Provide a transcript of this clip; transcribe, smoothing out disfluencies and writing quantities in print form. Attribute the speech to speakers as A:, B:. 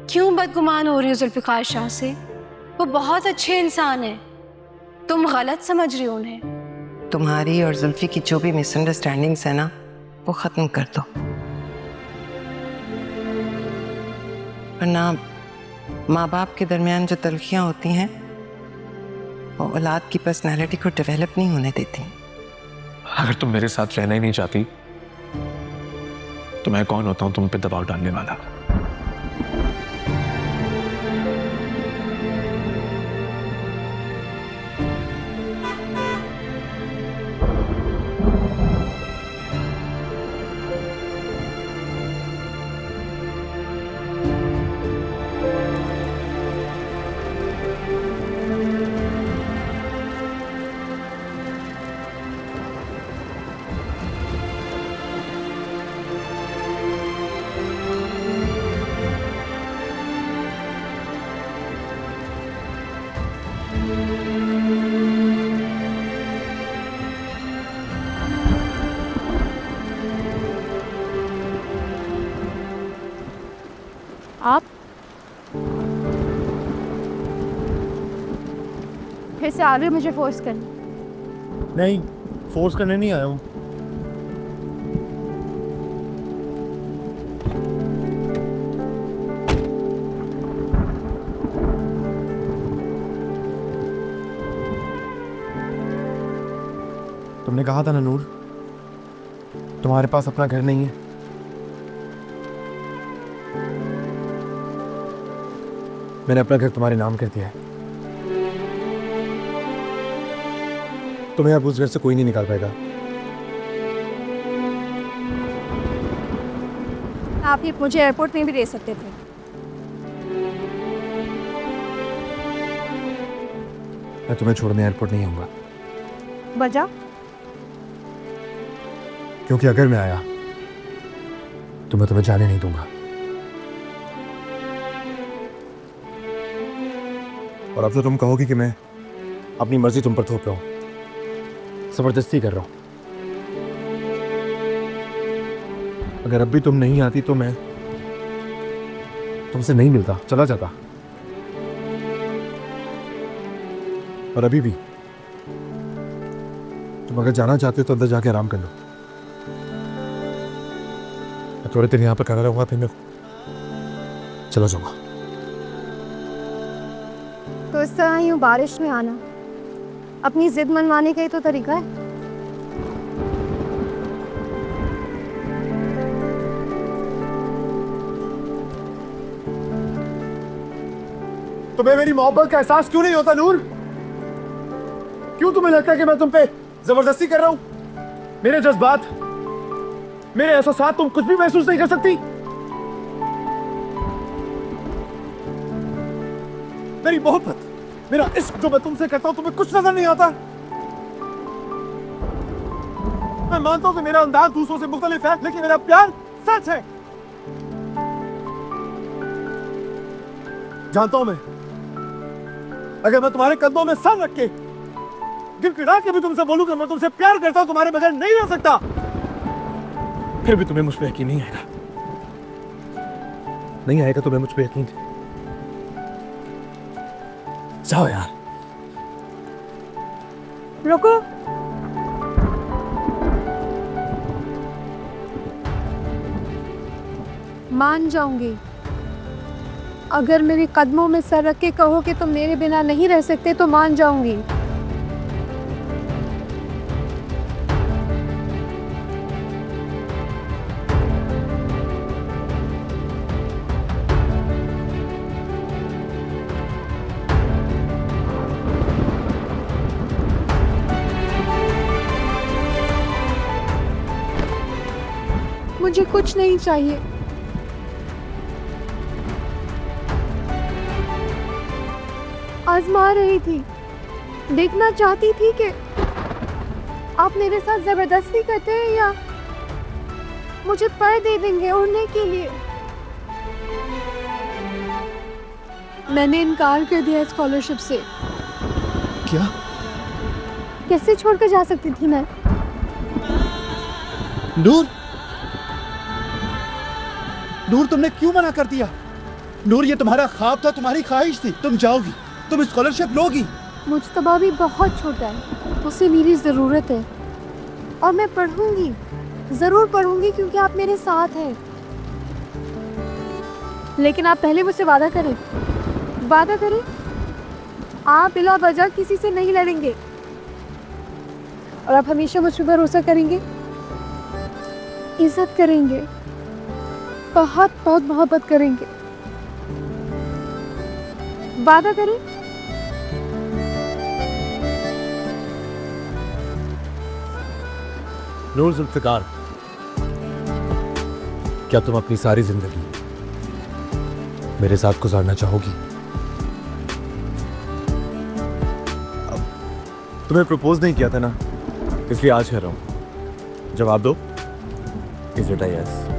A: क्यों बदगुमान हो रही हो जुल्फ़िकार शाह से? वो बहुत अच्छे इंसान है, तुम गलत समझ रही हो उन्हें।
B: तुम्हारी और जुल्फी की जो भी मिसअंडरस्टैंडिंग्स है ना, वो खत्म कर दो, वरना माँ बाप के दरमियान जो तलखियाँ होती हैं वो औलाद की पर्सनैलिटी को डेवलप नहीं होने देती।
C: अगर तुम मेरे साथ रहना ही नहीं चाहती तो मैं कौन होता हूं तुम पे दबाव डालने वाला?
D: आप फिर से आ रहे हो मुझे फोर्स करने?
E: नहीं, फोर्स करने नहीं आया हूँ। तुमने कहा था ना नूर, तुम्हारे पास अपना घर नहीं है। मैंने अपना घर तुम्हारे नाम कर दिया है। तुम्हें अब उस घर से कोई नहीं निकाल पाएगा।
D: आप ये मुझे एयरपोर्ट में भी दे सकते थे।
E: मैं तुम्हें छोड़ने एयरपोर्ट नहीं आऊंगा।
D: वजह?
E: क्योंकि अगर मैं आया तो मैं तुम्हें जाने नहीं दूंगा। और अब तो तुम कहोगी कि मैं अपनी मर्जी तुम पर थोप रहा हूं, जबरदस्ती कर रहा हूं। अगर अब भी तुम नहीं आती तो मैं तुमसे नहीं मिलता, चला जाता। और अभी भी तुम अगर जाना चाहते हो तो अंदर जाके आराम कर लो। मैं थोड़े दिन यहां पर खड़ा रहूंगा, फिर मैं चला जाऊंगा।
D: तो इस तरह यूं बारिश में आना अपनी जिद मनवाने का ही तो तरीका है।
E: तुम्हें मेरी मोहब्बत का एहसास क्यों नहीं होता नूर? क्यों तुम्हें लगता है कि मैं तुम पे जबरदस्ती कर रहा हूं? मेरे जज्बात, मेरे एहसास तुम कुछ भी महसूस नहीं कर सकती? मेरी मोहब्बत, मेरा इश्क जो मैं तुमसे करता हूं, तुम्हें कुछ नजर नहीं आता? मैं मानता हूं कि मेरा अंदाज दूसरों से मुख्तलिफ है, लेकिन मेरा प्यार सच है। जानता हूं मैं, अगर मैं तुम्हारे कंधों में सर रख के गिड़गिड़ा के भी तुमसे बोलूं कि मैं तुमसे प्यार करता हूं, तुम्हारे बगैर नहीं रह सकता, फिर भी तुम्हें मुझ पे यकीन नहीं आएगा। नहीं आएगा तुम्हें मुझ पे यकीन। जाओ यार।
D: रुको। मान जाऊंगी अगर मेरे कदमों में सर रख के कहो कि तुम मेरे बिना नहीं रह सकते, तो मान जाऊंगी। मुझे कुछ नहीं चाहिए। आजमा रही थी, देखना चाहती थी कि आप मेरे साथ जबरदस्ती करते हैं या मुझे पर दे देंगे उड़ने के लिए। मैंने इनकार कर दिया स्कॉलरशिप से।
E: क्या?
D: कैसे छोड़कर जा सकती थी मैं?
E: नूर, नूर तुमने क्यों मना कर दिया? नूर, ये तुम्हारा ख्वाब था, तुम्हारी ख्वाहिश थी, तुम जाओगी, तुम स्कॉलरशिप लोगी।
D: मुज्तबा भी बहुत छोटा है, उसे मेरी ज़रूरत है और मैं पढ़ूंगी, ज़रूर पढ़ूंगी क्योंकि आप मेरे साथ हैं। लेकिन आप पहले मुझसे वादा करें, वादा करें आप बिला वजह किसी से नहीं लड़ेंगे और आप हमेशा मुझ पर भरोसा करेंगे, इज्जत करेंगे, बहुत बहुत मोहब्बत करेंगे। वादा करें।
E: नूर जुल्फ़िकार, क्या तुम अपनी सारी जिंदगी मेरे साथ गुजारना चाहोगी? तुम्हें प्रपोज नहीं किया था ना, इसलिए आज कर रहा हूं। जवाब दो, इज इट अ यस?